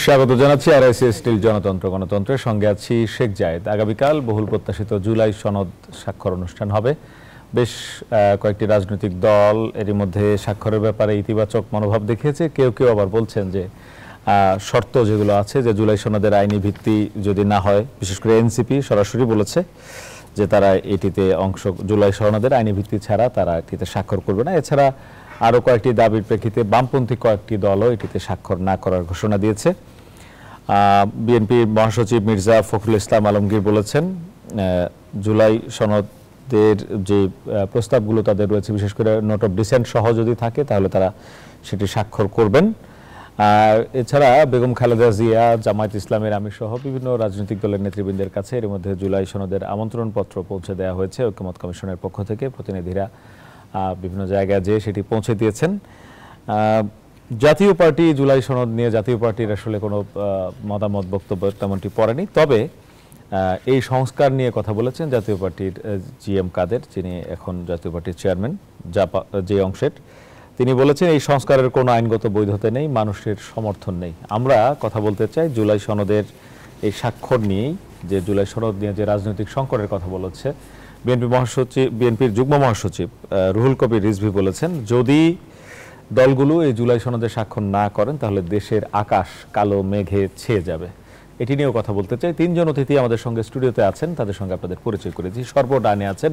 স্বাগত জানাচ্ছি RIC still জনতন্ত্র গণতন্ত্রের সঙ্গে আছি শেখ জায়েদ। আগামীকাল বহুল প্রত্যাশিত জুলাই সনদ স্বাক্ষর অনুষ্ঠান হবে। বেশ কয়েকটি রাজনৈতিক দল এরই মধ্যে স্বাক্ষরের ব্যাপারে ইতিবাচক মনোভাব দেখিয়েছে। কেউ কেউ আবার বলছেন যে শর্ত যেগুলো আছে, যে জুলাই সনদের আইনি ভিত্তি যদি না হয়, বিশেষ করে এনসিপি সরাসরি বলেছে যে তারা এটিতে জুলাই সনদের আইনি ভিত্তি ছাড়া তারা এটিতে স্বাক্ষর করবে না। এছাড়া আরও কয়েকটি দাবির প্রেক্ষিতে বামপন্থী কয়েকটি দলও এটিতে স্বাক্ষর না করার ঘোষণা দিয়েছে। বিএনপির মহাসচিব মির্জা ফখরুল ইসলাম আলমগীর বলেছেন জুলাই সনদের যে প্রস্তাবগুলো তাদের রয়েছে, বিশেষ করে নোট অফ ডিসেন্ট সহ যদি থাকে তাহলে তারা সেটি স্বাক্ষর করবেন। এছাড়া বেগম খালেদা জিয়া, জামায়াত ইসলামের আমির সহ বিভিন্ন রাজনৈতিক দলের নেতৃবৃন্দের কাছে এর মধ্যে জুলাই সনদের আমন্ত্রণপত্র পৌঁছে দেওয়া হয়েছে। ঐক্যমত কমিশনের পক্ষ থেকে প্রতিনিধিরা বিভিন্ন জায়গায় যেয়ে সেটি পৌঁছে দিয়েছেন। জাতীয় পার্টি জুলাই সনদ নিয়ে জাতীয় পার্টির আসলে কোনো মতামত বক্তব্য তেমনটি পড়েনি, তবে এই সংস্কার নিয়ে কথা বলেছেন জাতীয় পার্টির জিএম কাদের, যিনি এখন জাতীয় পার্টির চেয়ারম্যান যে অংশের। তিনি বলেছেন এই সংস্কারের কোনো আইনগত বৈধতা নেই, মানুষের সমর্থন নেই। আমরা কথা বলতে চাই জুলাই সনদের এই স্বাক্ষর নিয়েই, যে জুলাই সনদ নিয়ে যে রাজনৈতিক সংকটের কথা বলেছে বিএনপির যুগ্ম মহাসচিব রুহুল কবির রিজভী বলেছেন যদি দলগুলো এই জুলাই সনদে স্বাক্ষর না করেন তাহলে দেশের আকাশ কালো মেঘে ছেয়ে যাবে। এটি নিয়েও কথা বলতে চাই। তিনজন অতিথি আমাদের সঙ্গে স্টুডিওতে আছেন, তাদের সঙ্গে আপনাদের পরিচয় করেছি। সর্বডানে আছেন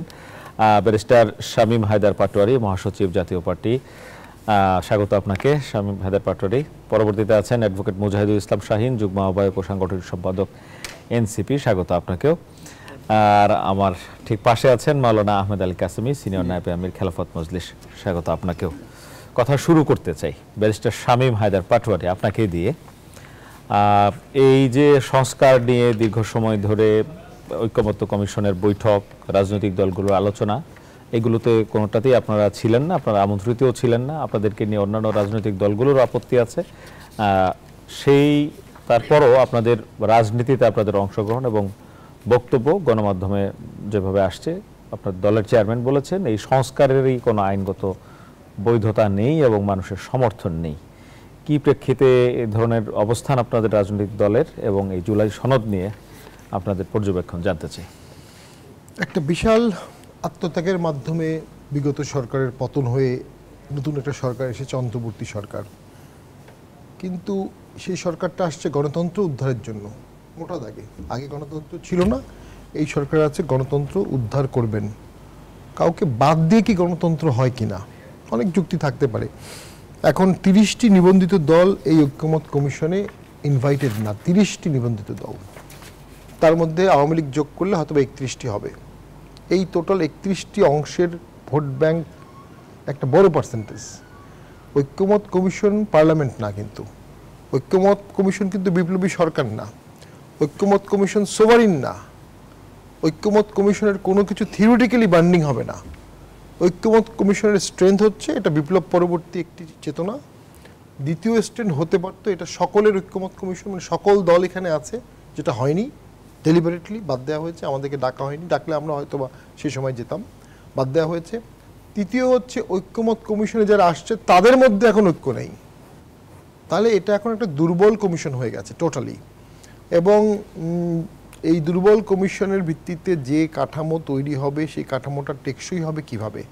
ব্যারিস্টার শামীম হায়দার পাটোয়ারি, মহাসচিব জাতীয় পার্টি। স্বাগত আপনাকে শামীম হায়দার পাটোয়ারি। পরবর্তীতে আছেন অ্যাডভোকেট মুজাহিদুল ইসলাম শাহীন, যুগ্ম আহ্বায়ক ও সাংগঠনিক সম্পাদক এনসিপি। স্বাগত আপনাকেও। আর আমার ঠিক পাশে আছেন মাওলানা আহমেদ আলী কাসেমি, সিনিয়র নায়েবে আমির খেলাফত মজলিস। স্বাগত আপনাকেও। কথা শুরু করতে চাই ব্যারিস্টার শামীম হায়দার পাটোয়ারি আপনাকে দিয়ে। এই যে সংস্কার নিয়ে দীর্ঘ সময় ধরে ঐক্যমত্য কমিশনের বৈঠক, রাজনৈতিক দলগুলোর আলোচনা, এগুলোতে কোনোটাতেই আপনারা ছিলেন না, আপনারা আমন্ত্রিতও ছিলেন না। আপনাদেরকে নিয়ে অন্যান্য রাজনৈতিক দলগুলোর আপত্তি আছে। তারপরও আপনাদের রাজনীতিতে আপনাদের অংশগ্রহণ এবং বক্তব্য গণমাধ্যমে যেভাবে আসছে, আপনার দলের চেয়ারম্যান বলেছেন এই সংস্কারেরই কোনো আইনগত বৈধতা নেই এবং মানুষের সমর্থন নেই। কি প্রেক্ষিতে এই ধরনের অবস্থান আপনাদের রাজনৈতিক দলের, এবং এই জুলাই সনদ নিয়ে আপনাদের পর্যবেক্ষণ জানতে চাই। একটা বিশাল আত্মত্যাগের মাধ্যমে বিগত সরকারের পতন হয়ে নতুন একটা সরকার এসেছে, অন্তর্বর্তী সরকার। কিন্তু সেই সরকারটা আসছে গণতন্ত্র উদ্ধারের জন্য মোটা দাগে। আগে গণতন্ত্র ছিল না, এই সরকার আছে গণতন্ত্র উদ্ধার করবেন। কাউকে বাদ দিয়ে কি গণতন্ত্র হয় কিনা অনেক যুক্তি থাকতে পারে। এখন 30টি নিবন্ধিত দল এই ঐক্যমত কমিশনে ইনভাইটেড না, 30টি নিবন্ধিত দল, তার মধ্যে আওয়ামী লীগ যোগ করলে হয়তো 31টি হবে। এই টোটাল 31টি অংশের ভোট ব্যাংক একটা বড় পার্সেন্টেজ। ঐক্যমত কমিশন পার্লামেন্ট না, কিন্তু ঐক্যমত কমিশন কিন্তু বিপ্লবী সরকার না, ঐক্যমত কমিশন সোভারিন না, ঐক্যমত কমিশনের কোনো কিছু থিওরিটিক্যালি বান্ডিং হবে না। ঐক্যমত কমিশনের স্ট্রেংথ হচ্ছে এটা বিপ্লব পরবর্তী একটি চেতনা। দ্বিতীয় স্ট্রেংথ হতে পারতো এটা সকলের ঐক্যমত কমিশন, মানে সকল দল এখানে আছে, যেটা হয়নি, ডেলিবারেটলি বাদ দেওয়া হয়েছে, আমাদেরকে ডাকা হয়নি, ডাকলে আমরা হয়তো বা সেই সময় যেতাম, বাদ দেওয়া হয়েছে। তৃতীয় হচ্ছে ঐক্যমত কমিশনে যারা আসছে তাদের মধ্যে এখন ঐক্য নেই, তাহলে এটা এখন একটা দুর্বল কমিশন হয়ে গেছে টোটালি। এবং এই দুর্বল কমিশনের ভিত্তিতে যে কাঠামো তৈরি হবে সেই কাঠামোটা টেকসই হবে কিভাবে?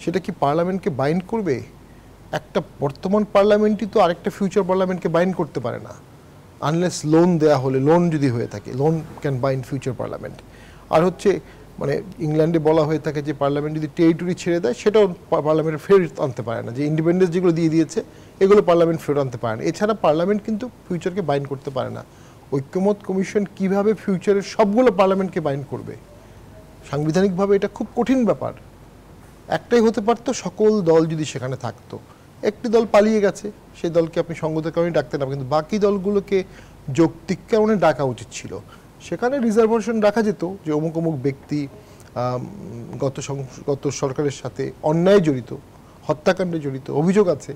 সেটা কি পার্লামেন্টকে বাইন্ড করবে? একটা বর্তমান পার্লামেন্টই তো আরেকটা ফিউচার পার্লামেন্টকে বাইন্ড করতে পারে না, আনলেস লোন দেয়া হলে, লোন যদি হয়ে থাকে, loan can bind future parliament. আর হচ্ছে মানে ইংল্যান্ডে বলা হয়ে থাকে যে পার্লামেন্ট যদি টেরিটরি ছেড়ে দেয় সেটাও পার্লামেন্টে ফেরত আনতে পারে না, যে ইন্ডিপেন্ডেন্স যেগুলো দিয়ে দিয়েছে এগুলো পার্লামেন্ট ফেরত আনতে পারে না। এছাড়া পার্লামেন্ট কিন্তু ফিউচারকে বাইন্ড করতে পারে না। ঐক্যমত কমিশন কিভাবে ফিউচারের সবগুলো পার্লামেন্টকে বাইন্ড করবে? সাংবিধানিকভাবে এটা খুব কঠিন ব্যাপার। একটাই হতে পারতো, সকল দল যদি সেখানে থাকতো। একটি দল পালিয়ে গেছে, সেই দলকে আপনি সঙ্গতের কারণে ডাকতে না, কিন্তু বাকি দলগুলোকে যৌক্তিক কারণে ডাকা উচিত ছিল। সেখানে রিজার্ভেশন রাখা যেত যে অমুক অমুক ব্যক্তি গত সরকারের সাথে অন্যায় জড়িত, হত্যাকাণ্ডে জড়িত, অভিযোগ আছে,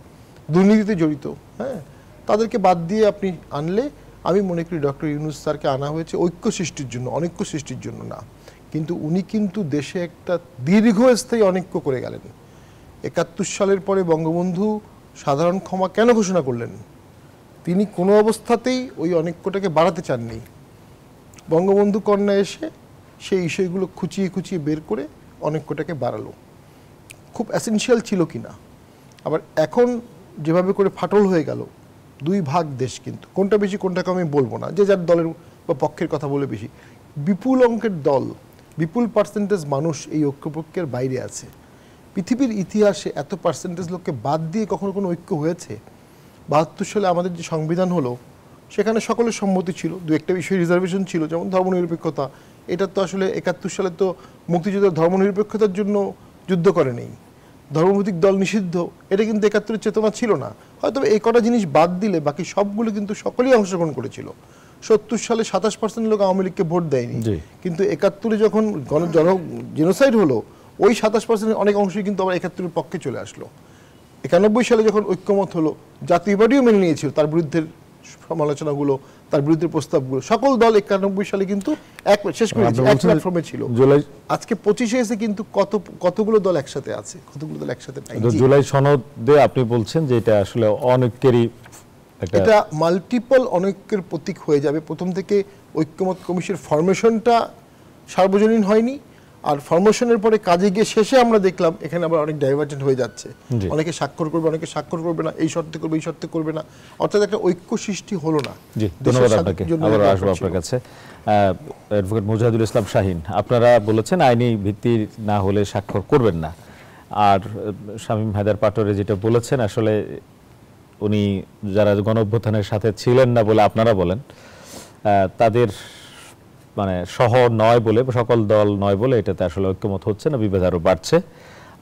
দুর্নীতিতে জড়িত, হ্যাঁ, তাদেরকে বাদ দিয়ে আপনি আনলে আমি মনে করি ডক্টর ইউনূস স্যারকে আনা হয়েছে ঐক্য সৃষ্টির জন্য, অনৈক্য সৃষ্টির জন্য না। কিন্তু উনি কিন্তু দেশে একটা দীর্ঘস্থায়ী অনৈক্য করে গেলেন। 71 সালের পরে বঙ্গবন্ধু সাধারণ ক্ষমা কেন ঘোষণা করলেন? তিনি কোনো অবস্থাতেই ওই অনৈক্যটাকে বাড়াতে চাননি। বঙ্গবন্ধু কন্যা এসে সেই ইস্যুগুলো খুঁচিয়ে খুঁচিয়ে বের করে অনৈক্যটাকে বাড়ালো। খুব অ্যাসেনশিয়াল ছিল কিনা। আবার এখন যেভাবে করে ফাটল হয়ে গেল, দুই ভাগ দেশ, কিন্তু কোনটা বেশি কোনটা কম আমি বলবো না, যে যার দলের বা পক্ষের কথা বলে বেশি। বিপুল অঙ্কের দল, বিপুল পার্সেন্টেজ মানুষ এই ঐক্যপক্ষের বাইরে আছে। পৃথিবীর ইতিহাসে এত পার্সেন্টেজ লোককে বাদ দিয়ে কখনো কোনো ঐক্য হয়েছে? ৭২ সালে আমাদের যে সংবিধান হলো সেখানে সকলের সম্মতি ছিল, দু একটা বিষয়ে রিজার্ভেশন ছিল, যেমন ধর্মনিরপেক্ষতা। এটা তো আসলে ৭১ সালে তো মুক্তিযুদ্ধের ধর্মনিরপেক্ষতার জন্য যুদ্ধ করে নেই, ধর্মভিত্তিক দল নিষিদ্ধ, এটা কিন্তু ৭১-এর চেতনা ছিল না। হয়তো এই কটা জিনিস বাদ দিলে বাকি সবগুলো কিন্তু সকলেই অংশগ্রহণ করেছিল। ৭০ সালে ২৭% লোক আওয়ামী লীগকে ভোট দেয়নি, কিন্তু ৭১-এ যখন জেনোসাইড হলো ওই ২৭% অনেক অংশই কিন্তু আবার ৭১-এর পক্ষে চলে আসলো। ৯১ সালে যখন ঐক্যমত হলো, জাতীয় পার্টিও মেনে নিয়েছিল তার বিরুদ্ধে সমালোচনাগুলো, তার বিরুদ্ধে প্রস্তাবগুলো, সকল দল ৯১ সালে কিন্তু এক শেষ করে এক প্ল্যাটফর্মে ছিল। আজকে ২৫-এ এসে কিন্তু কতগুলো দল একসাথে আছে, কতগুলো দল একসাথে নাই। জুলাই সনদে আপনি বলছেন যে এটা আসলে অনৈক্যেরই, এটা মাল্টিপল অনৈক্যের প্রতীক হয়ে যাবে। প্রথম থেকে ঐক্যমত কমিশনের ফরমেশনটা সার্বজনীন হয়নি, আর ফরমেশনের পরে কাজে গিয়ে শেষে আমরা দেখলাম এখানে আবার অনেক ডাইভার্জেন্ট হয়ে যাচ্ছে। অনেকে স্বাক্ষর করবে, অনেকে স্বাক্ষর করবে না, এই শর্তে করবে, এই শর্তে করবে না, অর্থাৎ একটা ঐক্য সৃষ্টি হলো না। জি, ধন্যবাদ আপনাকে। আবার আসবো আপনার কাছে। অ্যাডভোকেট মুজাহিদুল ইসলাম শাহীন, আপনারা বলেছেন আইনি ভিত্তি না হলে স্বাক্ষর করবেন না, আর শামীম হায়দার পাটোয়ারি যেটা বলেছেন আসলে উনি যারা গণঅভ্যুত্থানের সাথে ছিলেন না বলে আপনারা বলেন, তাদের মানে সহ নয় বলে, সকল দল নয় বলে এটাতে আসলে ঐক্যমত হচ্ছে না, বিভেদ আরও বাড়ছে।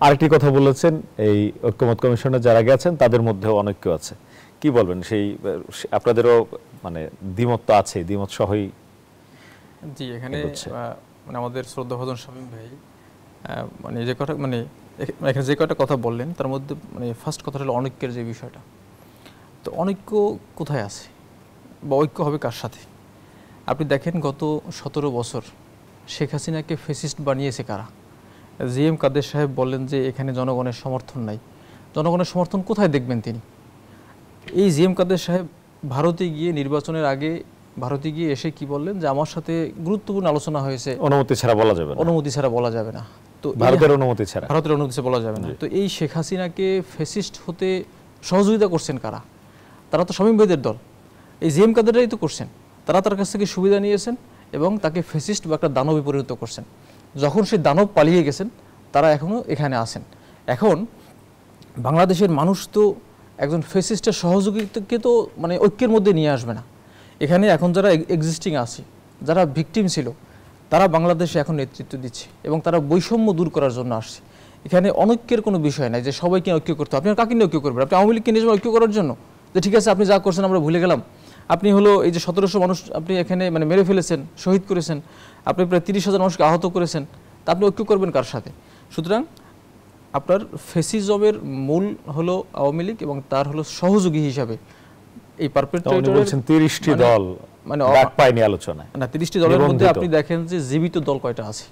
আরেকটি কথা বলেছেন, এই ঐক্যমত কমিশনে যারা গেছেন তাদের মধ্যেও অনৈক্য আছে। কি বলবেন? সেই আপনাদেরও মানে দ্বিমত তো আছে, দ্বিমত সহই। জি, এখানে মানে আমাদের শ্রদ্ধাভাজন শামীম ভাই মানে যে কথা, মানে এখানে যে কয়টা কথা বললেন তার মধ্যে মানে ফার্স্ট কথা হলো অনৈক্যের যে বিষয়টা। তো অনৈক্য কোথায় আছে বা ঐক্য হবে কার সাথে? আপনি দেখেন গত ১৭ বছর শেখ হাসিনাকে ফেসিস্ট বানিয়েছে কারা? জিএম কাদের সাহেব বললেন যে এখানে জনগণের সমর্থন নাই। জনগণের সমর্থন কোথায় দেখবেন তিনি? এই জিএম কাদের সাহেব ভারতে গিয়ে নির্বাচনের আগে ভারতে গিয়ে এসে কি বললেন যে আমার সাথে গুরুত্বপূর্ণ আলোচনা হয়েছে, অনুমতি ছাড়া বলা যাবে না, অনুমতি ছাড়া বলা যাবে না। তো ভারতের অনুমতি ছাড়া, ভারতের অনুমতি ছাড়া বলা যাবে না। তো এই শেখ হাসিনাকে ফেসিস্ট হতে সহযোগিতা করছেন কারা? তারা তো শামীম ভাইদের দল, এই জিএম কাদেররাই তো করছেন। তারা তার কাছ থেকে সুবিধা নিয়েছেন এবং তাকে ফেসিস্ট বা একটা দানবে পরিণত করছেন। যখন সেই দানব পালিয়ে গেছেন তারা এখনও এখানে আছেন। এখন বাংলাদেশের মানুষ তো একজন ফেসিস্টের সহযোগিতাকে তো মানে ঐক্যের মধ্যে নিয়ে আসবে না। এখানে এখন যারা এক্সিস্টিং আছে, যারা ভিকটিম ছিল, তারা বাংলাদেশে এখন নেতৃত্ব দিচ্ছে এবং তারা বৈষম্য দূর করার জন্য আসছে। এখানে অনৈক্যের কোনো বিষয় নাই যে সবাইকে ঐক্য করতে হবে। আপনি কাকে নিয়ে ঐক্য করবেন? আপনি আওয়ামী লীগকে নিয়ে ঐক্য করার জন্য যে ঠিক আছে আপনি যা করছেন আমরা ভুলে গেলাম। আপনি হলো এই যে ১৭০০ মানুষ আপনি এখানে মানে মেরে ফেলেছেন, শহীদ করেছেন, আপনি প্রায় ৩০,০০০ মানুষকে আহত করেছেন, তা আপনি ঐক্য করবেন কার সাথে? সুতরাং আপনার ফেসিজমের মূল হলো আওয়ামী লীগ এবং তার হলো সহযোগী হিসাবে এই পারপেট্রেটর বলছেন ৩০টি দল মানে ডাক পায়নি আলোচনায়। না, ৩০টি দলের মধ্যে আপনি দেখেন যে জীবিত দল কয়টা আছে?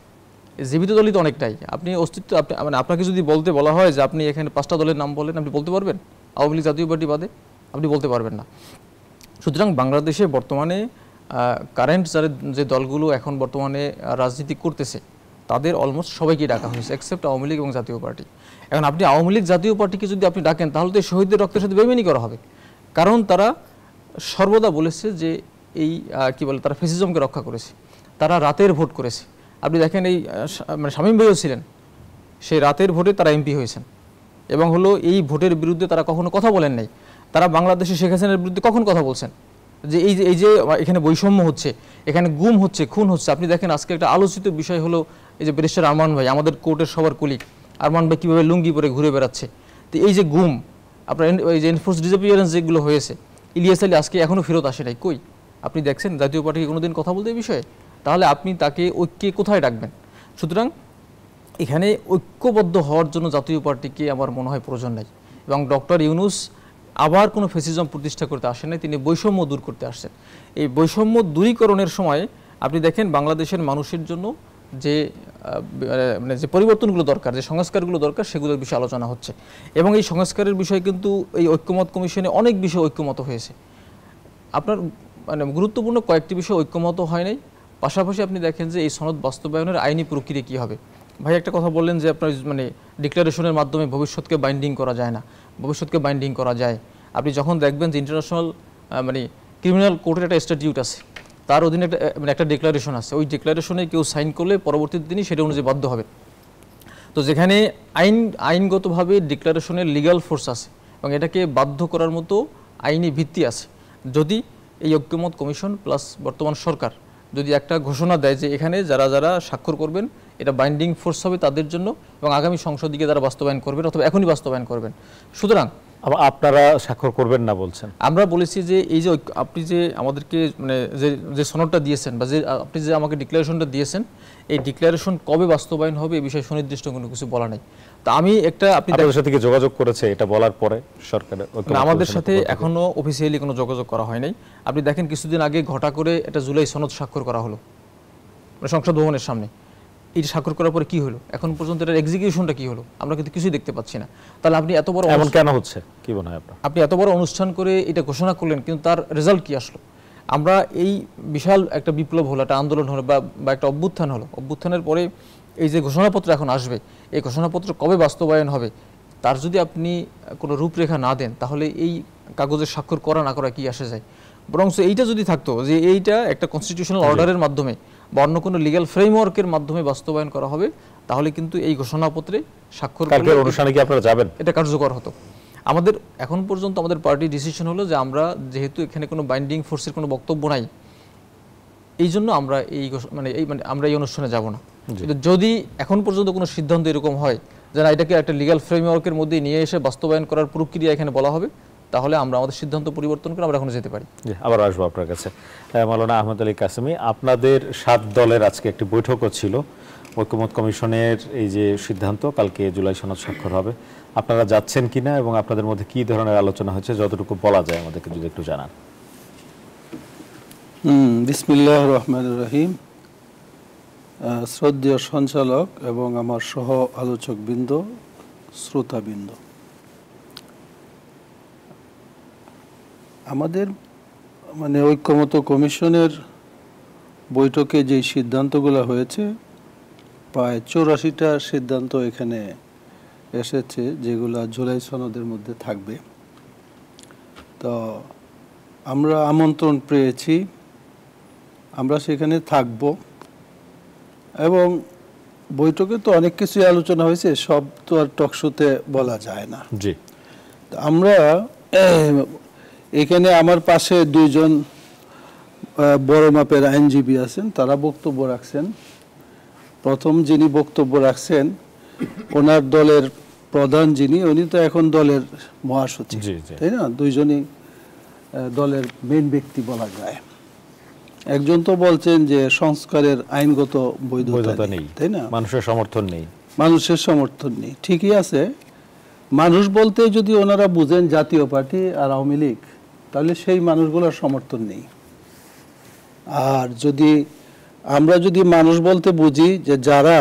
এই জীবিত দলই তো অনেকটাই। আপনি অস্তিত্ব আপনি মানে আপনাকে যদি বলতে বলা হয় যে আপনি এখানে ৫টা দলের নাম বলেন, আপনি বলতে পারবেন? আওয়ামী লীগ জাতীয় পার্টি বাদে আপনি বলতে পারবেন না। সুতরাং বাংলাদেশে বর্তমানে কারেন্ট যে দলগুলো এখন বর্তমানে রাজনীতি করতেছে তাদের অলমোস্ট সবাইকে ডাকা হয়েছে এক্সেপ্ট আওয়ামী লীগ এবং জাতীয় পার্টি। এখন আপনি আওয়ামী লীগ জাতীয় পার্টিকে যদি আপনি ডাকেন তাহলে তো শহীদদের রক্তের সাথে বেইমানি করা হবে, কারণ তারা সর্বদা বলেছে যে এই কি বলে তারা ফেসিজমকে রক্ষা করেছে, তারা রাতের ভোট করেছে। আপনি দেখেন এই মানে শামীম ভাইও ছিলেন, সেই রাতের ভোটে তারা এমপি হয়েছেন এবং হলো এই ভোটের বিরুদ্ধে তারা কখনো কথা বলেন নাই। তারা বাংলাদেশে শেখ হাসিনার বিরুদ্ধে কখন কথা বলছেন যে এই যে এখানে বৈষম্য হচ্ছে, এখানে গুম হচ্ছে, খুন হচ্ছে? আপনি দেখেন আজকে একটা আলোচিত বিষয় হলো এই যে ব্যারিস্টার আরমান ভাই, আমাদের কোর্টের সবার কুলিক আরমান ভাই কীভাবে লুঙ্গি পরে ঘুরে বেড়াচ্ছে। তো এই যে গুম, আপনার এই যে এনফোর্স ডিসঅ্যাপিয়ারেন্স যেগুলো হয়েছে, ইলিয়াস আলী আজকে এখনও ফেরত আসে নাই, কই? আপনি দেখছেন জাতীয় পার্টিকে কোনোদিন কথা বলতে এই বিষয়ে? তাহলে আপনি তাকে ঐক্যে কোথায় ডাকবেন? সুতরাং এখানে ঐক্যবদ্ধ হওয়ার জন্য জাতীয় পার্টিকে আমার মনে হয় প্রয়োজন নাই। এবং ডক্টর ইউনূস আবার কোনো ফেসিজম প্রতিষ্ঠা করতে আসেন নাই, তিনি বৈষম্য দূর করতে আসছেন। এই বৈষম্য দূরীকরণের সময় আপনি দেখেন বাংলাদেশের মানুষের জন্য যে মানে যে পরিবর্তনগুলো দরকার, যে সংস্কারগুলো দরকার, সেগুলোর বিষয়ে আলোচনা হচ্ছে এবং এই সংস্কারের বিষয়ে কিন্তু এই ঐক্যমত কমিশনে অনেক বিষয় ঐক্যমত হয়েছে। আপনার মানে গুরুত্বপূর্ণ কয়েকটি বিষয় ঐক্যমত হয় নাই। পাশাপাশি আপনি দেখেন যে এই সনদ বাস্তবায়নের আইনি প্রক্রিয়া কী হবে। ভাই একটা কথা বললেন যে আপনার মানে ডিক্লারেশনের মাধ্যমে ভবিষ্যৎকে বাইন্ডিং করা যায় না, ভবিষ্যৎকে বাইন্ডিং করা যায়। আপনি যখন দেখবেন যে ইন্টারন্যাশনাল মানে ক্রিমিনাল কোর্টের একটা স্ট্যাটিউট আছে, তার অধীনে একটা মানে একটা ডিক্লারেশন আছে, ওই ডিক্লারেশনে কেউ সাইন করলে পরবর্তী দিনই সেটা অনুযায়ী বাধ্য হবে। তো যেখানে আইনগতভাবে ডিক্লারেশনের লিগ্যাল ফোর্স আছে এবং এটাকে বাধ্য করার মতো আইনি ভিত্তি আছে, যদি এই ঐক্যমত কমিশন প্লাস বর্তমান সরকার যদি একটা ঘোষণা দেয় যে এখানে যারা যারা স্বাক্ষর করবেন এটা বাইন্ডিং ফোর্স হবে তাদের জন্য এবং আগামী সংসদীকে তারা বাস্তবায়ন করবেন অথবা এখনই বাস্তবায়ন করবেন। সুতরাং আপনারা স্বাক্ষর করবেন না বলছেন? আমরা বলেছি যে এই যে আপনি যে আমাদেরকে মানে যে সনদটা দিয়েছেন বা যে আপনি যে আমাকে ডিক্লারেশনটা দিয়েছেন, এই ডিক্লারেশন কবে বাস্তবায়ন হবে এই বিষয়ে সুনির্দিষ্ট কোনো কিছু বলা নেই। তা আমি একটা আপনি আপনাদের সাথে কি যোগাযোগ করেছে এটা বলার পরে সরকারের? আমাদের সাথে এখনো অফিসিয়ালি কোনো যোগাযোগ করা হয় নাই। আপনি দেখেন কিছুদিন আগে ঘটা করে একটা জুলাই সনদ স্বাক্ষর করা হলো মানে সংসদ ভবনের সামনে। এই স্বাক্ষর করার পরে কি হলো, এখন পর্যন্ত এটার এক্সিকিউশনটা কি হলো আমরা কিন্তু কিছুই দেখতে পাচ্ছি না। তাহলে আপনি এত বড় এমন কেন হচ্ছে কি মনে হয় আপনার? আপনি এত বড় অনুষ্ঠান করে এটা ঘোষণা করলেন কিন্তু তার রেজাল্ট কি আসলো? আমরা এই বিশাল একটা বিপ্লব হলো, একটা আন্দোলন হলো বা একটা অভ্যুত্থান হলো, অভ্যুত্থানের পরে এই যে ঘোষণাপত্র এখন আসবে, এই ঘোষণাপত্র কবে বাস্তবায়ন হবে তার যদি আপনি কোনো রূপরেখা না দেন তাহলে এই কাগজের স্বাক্ষর করা না করা কি আসে যায়। বরং এইটা যদি থাকতো যে এইটা একটা কনস্টিটিউশনাল অর্ডারের মাধ্যমে বা অন্য কোনো লিগ্যাল ফ্রেমওয়ার্কের মাধ্যমে বাস্তবায়ন করা হবে তাহলে কিন্তু এই ঘোষণাপত্রে স্বাক্ষর করলে অনুষ্ঠানে কি আপনারা যাবেন? এটা কার্যকর হতো। আমাদের এখন পর্যন্ত আমাদের পার্টি ডিসিশন হলো যে আমরা যেহেতু এখানে কোনো বাইন্ডিং ফোর্সের কোনো বক্তব্য নাই, এই জন্য আমরা এই আমরা এই অনুষ্ঠানে যাব না। কিন্তু যদি এখন পর্যন্ত কোনো সিদ্ধান্ত এরকম হয় যে না এটাকে একটা লিগ্যাল ফ্রেমওয়ার্কের মধ্যে নিয়ে এসে বাস্তবায়ন করার প্রক্রিয়া এখানে বলা হবে তাহলে আমরা আমাদের সিদ্ধান্ত পরিবর্তন করে আমরা এখন যেতে পারি। আবার আসবো আপনার কাছে। মাওলানা আহমদ আলী কাসেমি, আপনাদের 7 দলের আজকে একটি বৈঠকও ছিল। ঐক্যমত কমিশনের এই যে সিদ্ধান্ত কালকে জুলাই সনদ স্বাক্ষর হবে, আপনারা যাচ্ছেন কিনা এবং আপনাদের মধ্যে কি ধরনের আলোচনা হচ্ছে যতটুকু বলা যায় আমাদেরকে যদি একটু জানান। বিসমিল্লাহির রহমানির রহিম। শ্রদ্ধেয় সঞ্চালক এবং আমার সহ আলোচকবৃন্দ, শ্রোতাবৃন্দ, আমাদের মানে ঐক্যমত কমিশনের বৈঠকে যে সিদ্ধান্তগুলো হয়েছে প্রায় 84টা সিদ্ধান্ত এখানে এসেছে যেগুলো জুলাই সনদের মধ্যে থাকবে। তো আমরা আমন্ত্রণ পেয়েছি, আমরা সেখানে থাকব এবং বৈঠকে তো অনেক কিছুই আলোচনা হয়েছে, সব তো আর টকশোতে বলা যায় না। জি, আমরা এখানে আমার পাশে 2 জন বড় মাপের আইনজীবী আছেন, তারা বক্তব্য রাখছেন। প্রথম যিনি বক্তব্য রাখছেন ওনার দলের প্রধান যিনি, উনি তো এখন দলের মহাসচিব, তাই না? 2 জনই দলের মেইন ব্যক্তি বলা যায়। একজন তো বলছেন যে সংস্কারের আইনগত বৈধতা নেই, তাই না? মানুষের সমর্থন নেই, মানুষের সমর্থন নেই। ঠিকই আছে, মানুষ বলতে যদি ওনারা বুঝেন জাতীয় পার্টি আর আওয়ামী লীগ তাহলে সেই মানুষগুলোর সমর্থন নেই। আর যদি আমরা যদি মানুষ বলতে বুঝি যে যারা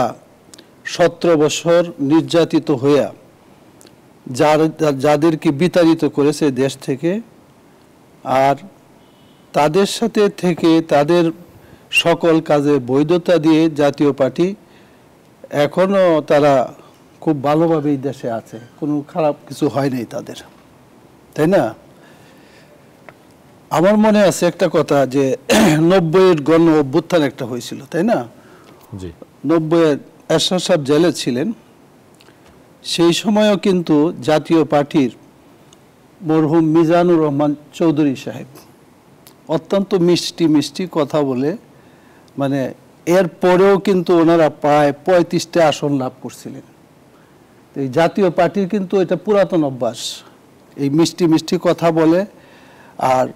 17 বছর নির্যাতিত হইয়া যাদেরকে বিতাড়িত করেছে দেশ থেকে, আর তাদের সাথে থেকে তাদের সকল কাজে বৈধতা দিয়ে জাতীয় পার্টি এখনো তারা খুব ভালোভাবে এই দেশে আছে, কোনো খারাপ কিছু হয় নাই তাদের, তাই না? আমার মনে আছে একটা কথা যে 90-এর গণ অভ্যুত্থান একটা হয়েছিল, তাই না? 90-এর এরশাদ সাহেব জেলে ছিলেন, সেই সময়ও কিন্তু জাতীয় পার্টির মরহুম মিজানুর রহমান চৌধুরী সাহেব অত্যন্ত মিষ্টি মিষ্টি কথা বলে মানে এর পরেও কিন্তু ওনারা প্রায় 35টা আসন লাভ করছিলেন। এই জাতীয় পার্টির কিন্তু এটা পুরাতন অভ্যাস, এই মিষ্টি মিষ্টি কথা বলে। আর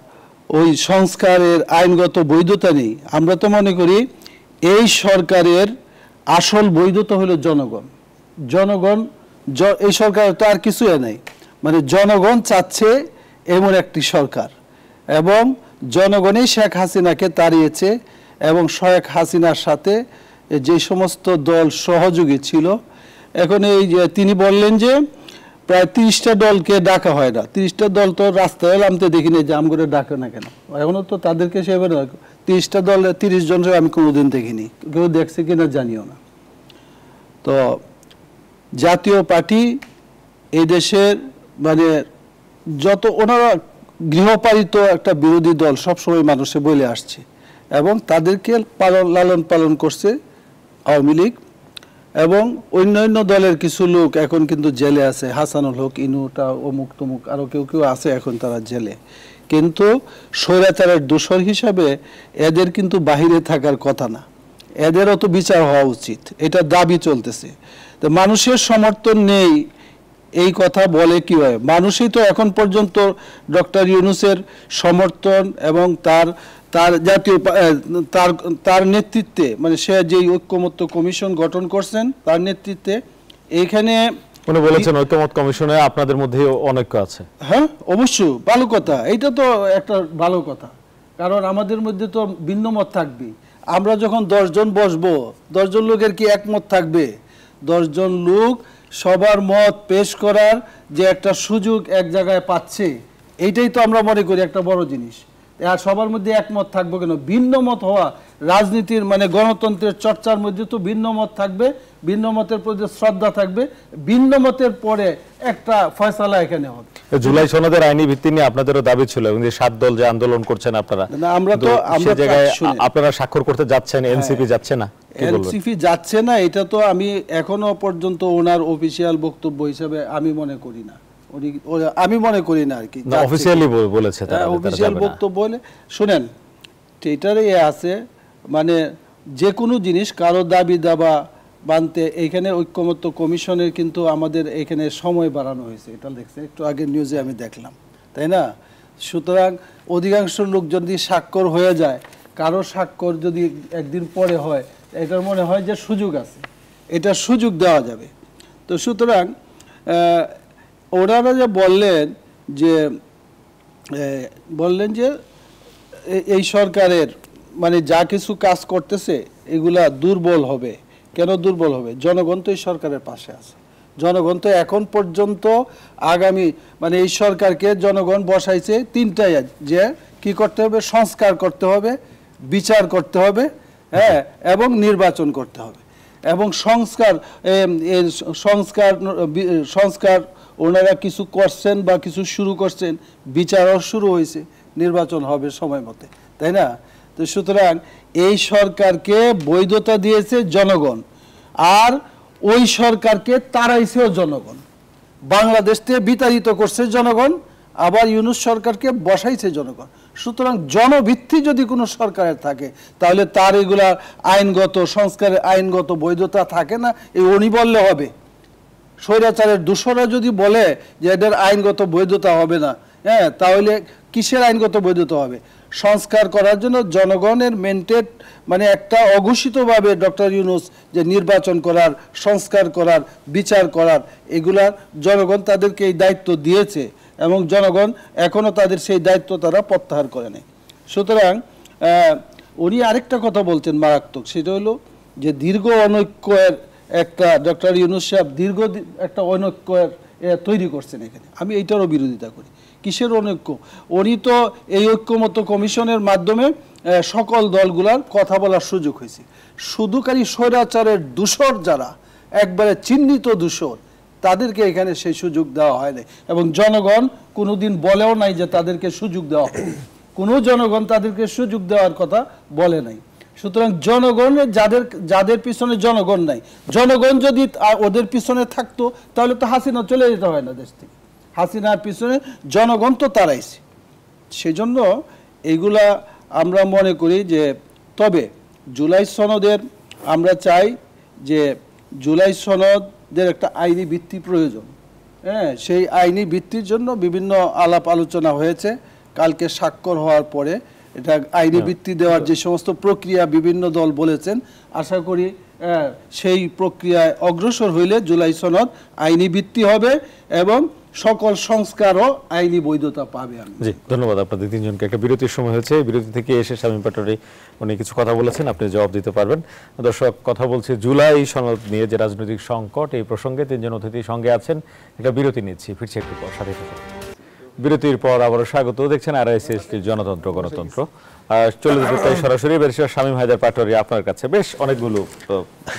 ওই সংস্কারের আইনগত বৈধতা নেই। আমরা তো মনে করি এই সরকারের আসল বৈধতা হলো জনগণ। জনগণ এই সরকারের তো আর কিছু নেই, মানে জনগণ চাচ্ছে এমন একটি সরকার, এবং জনগণই শেখ হাসিনাকে তাড়িয়েছে এবং শেখ হাসিনার সাথে যে সমস্ত দল সহযোগী ছিল, এখন এই যে তিনি বললেন যে প্রায় 30টা দলকে ডাকা হয় না। 30টা দল তো রাস্তায় নামতে দেখিনি যে আম করে ডাকে না কেন, এখনো তো তাদেরকে সেভাবে 30টা দল 30 জনকে আমি কোনোদিন দেখিনি, কেউ দেখছে কিনা জানিও না। তো জাতীয় পার্টি এই দেশের মানে যত ওনারা গৃহপালিত একটা বিরোধী দল সবসময় মানুষে বলে আসছে এবং তাদেরকে লালন পালন করছে আওয়ামী লীগ এবং অন্যান্য দলের কিছু লোক এখন কিন্তু জেলে আছে, হাসানুল হক ইনুটা অমুক তমুক আরও কেউ কেউ আছে এখন তারা জেলে, কিন্তু স্বৈরাচারের দোষর হিসাবে এদের কিন্তু বাহিরে থাকার কথা না, এদেরও তো বিচার হওয়া উচিত, এটা দাবি চলতেছে। তো মানুষের সমর্থন নেই এই কথা বলে কি হয়? মানুষই তো এখন পর্যন্ত ডক্টর ইউনূসের সমর্থন এবং তার জাতীয় তার নেতৃত্বে মানে সে যে ঐক্যমত্য কমিশন গঠন করছেন তার নেতৃত্বে এইখানে উনি বলেছেন ঐক্যমত কমিশনে আপনাদের মধ্যে অনেক আছে। হ্যাঁ অবশ্যই ভালো কথা, এইটা তো একটা ভালো কথা, কারণ আমাদের মধ্যে তো ভিন্ন মত থাকবে। আমরা যখন 10 জন বসবো 10 জন লোকের কি একমত থাকবে? 10 জন লোক সবার মত পেশ করার যে একটা সুযোগ এক জায়গায় পাচ্ছে, এইটাই তো আমরা মনে করি একটা বড় জিনিস। আর সবার মধ্যে একমত থাকবে কেন? ভিন্ন মত হওয়া রাজনীতির মানে গণতন্ত্রের চর্চার মধ্যে তো ভিন্ন মত থাকবে, ভিন্ন মতের প্রতি শ্রদ্ধা থাকবে, ভিন্ন মতের পরে একটা ফয়সালা এখানে হবে। জুলাই সনদের আইনি ভিত্তি নিয়ে আপনাদেরও দাবি ছিল এবং যে 7 দল যে আন্দোলন করছেন আপনারা, আমরা জায়গায় আপনারা স্বাক্ষর করতে যাচ্ছেন, এনসিপি যাচ্ছে না, এনসিপি যাচ্ছে না, এটা তো আমি এখনো পর্যন্ত ওনার অফিসিয়াল বক্তব্য হিসেবে আমি মনে করি না, আমি মনে করি না আর কি, অফিসিয়ালি বলেছে তারা, অফিসিয়াল বক্তব্য বলে। শুনেন এটারই আছে মানে যে কোনো জিনিস কারো দাবি দাবা বানতে এইখানে ঐক্যমত্য কমিশনের কিন্তু আমাদের এখানে সময় বাড়ানো হয়েছে, এটা দেখছে একটু আগে নিউজে আমি দেখলাম, তাই না? সুতরাং অধিকাংশ লোক যদি স্বাক্ষর হয়ে যায়, কারো স্বাক্ষর যদি একদিন পরে হয়, এটার মনে হয় যে সুযোগ আছে, এটা সুযোগ দেওয়া যাবে। তো সুতরাং ওনারা যে বললেন যে এই সরকারের মানে যা কিছু কাজ করতেছে এগুলা দুর্বল হবে। কেন দুর্বল হবে? জনগণ তো এই সরকারের পাশে আছে, জনগণ তো এখন পর্যন্ত আগামী মানে এই সরকারকে জনগণ বসাইছে 3টাই, যে কি করতে হবে? সংস্কার করতে হবে, বিচার করতে হবে, হ্যাঁ, এবং নির্বাচন করতে হবে। এবং সংস্কার ওনারা কিছু করছেন বা কিছু শুরু করছেন, বিচারও শুরু হয়েছে, নির্বাচন হবে সময় মতে, তাই না? তো সুতরাং এই সরকারকে বৈধতা দিয়েছে জনগণ, আর ওই সরকারকে তাড়াইছেও জনগণ। বাংলাদেশ থেকে বিতাড়িত করছে জনগণ, আবার ইউনূস সরকারকে বসাইছে জনগণ। সুতরাং জনভিত্তি যদি কোনো সরকারের থাকে তাহলে তার এগুলা আইনগত সংস্কারের আইনগত বৈধতা থাকে না, এই উনি বললে হবে। স্বৈরাচারের দোষরা যদি বলে যে এদের আইনগত বৈধতা হবে না, হ্যাঁ, তাহলে কিসের আইনগত বৈধতা হবে? সংস্কার করার জন্য জনগণের মেন্টেড মানে একটা অঘোষিতভাবে ডক্টর ইউনূস যে নির্বাচন করার, সংস্কার করার, বিচার করার, এগুলার জনগণ তাদেরকে এই দায়িত্ব দিয়েছে এবং জনগণ এখনও তাদের সেই দায়িত্ব তারা প্রত্যাহার করে নেয়। সুতরাং উনি আরেকটা কথা বলছেন মারাত্মক, সেটা হলো যে দীর্ঘ অনৈক্যের একটা ডক্টর ইউনূস সাহেব দীর্ঘ একটা অনৈক্যের তৈরি করছেন এখানে। আমি এইটারও বিরোধিতা করি। কিসের অনৈক্য? উনি তো এই ঐক্যমত্য কমিশনের মাধ্যমে সকল দলগুলার কথা বলার সুযোগ হয়েছে। শুধুকারী স্বৈরাচারের দূষর যারা একবারে চিহ্নিত দূষর, তাদেরকে এখানে সেই সুযোগ দেওয়া হয় না এবং জনগণ কোনোদিন বলেও নাই যে তাদেরকে সুযোগ দেওয়া হয়, কোনো জনগণ তাদেরকে সুযোগ দেওয়ার কথা বলে নাই। সুতরাং জনগণের যাদের পিছনে জনগণ নাই, জনগণ যদি ওদের পিছনে থাকতো তাহলে তো হাসিনা চলে যেতে হয় না দেশ থেকে। হাসিনার পিছনে জনগণ তো তাড়াইছে। সেই জন্য এইগুলা আমরা মনে করি যে, তবে জুলাই সনদের আমরা চাই যে জুলাই সনদের একটা আইনি ভিত্তি প্রয়োজন। হ্যাঁ, সেই আইনি ভিত্তির জন্য বিভিন্ন আলাপ আলোচনা হয়েছে। কালকে স্বাক্ষর হওয়ার পরে এটা আইনি ভিত্তি দেওয়ার যে সমস্ত প্রক্রিয়া বিভিন্ন দল বলেছেন, আশা করি সেই প্রক্রিয়ায় অগ্রসর হইলে জুলাই সনদ আইনি ভিত্তি হবে এবং সকল সংস্কারও আইনি বৈধতা পাবে। জি, ধন্যবাদ আপনাদের তিনজনকে। একটা বিরতির সময় হয়েছে, বিরতি থেকে এসে শামীম পাটোয়ারি উনি কিছু কথা বলেছেন, আপনি জবাব দিতে পারবেন। দর্শক, কথা বলছি জুলাই সনদ নিয়ে যে রাজনৈতিক সংকট, এই প্রসঙ্গে তিনজন অতিথি সঙ্গে আছেন। একটা বিরতি নিচ্ছি, ফিরছি একটু পর, সাথে থাকুন। বিরতির পর আবারও স্বাগত। দেখছেন RICST জনতন্ত্র গণতন্ত্র। চলে যেতে চাই সরাসরি ব্যারিস্টার শামীম হায়দার পাটোয়ারি আপনার কাছে। বেশ অনেকগুলো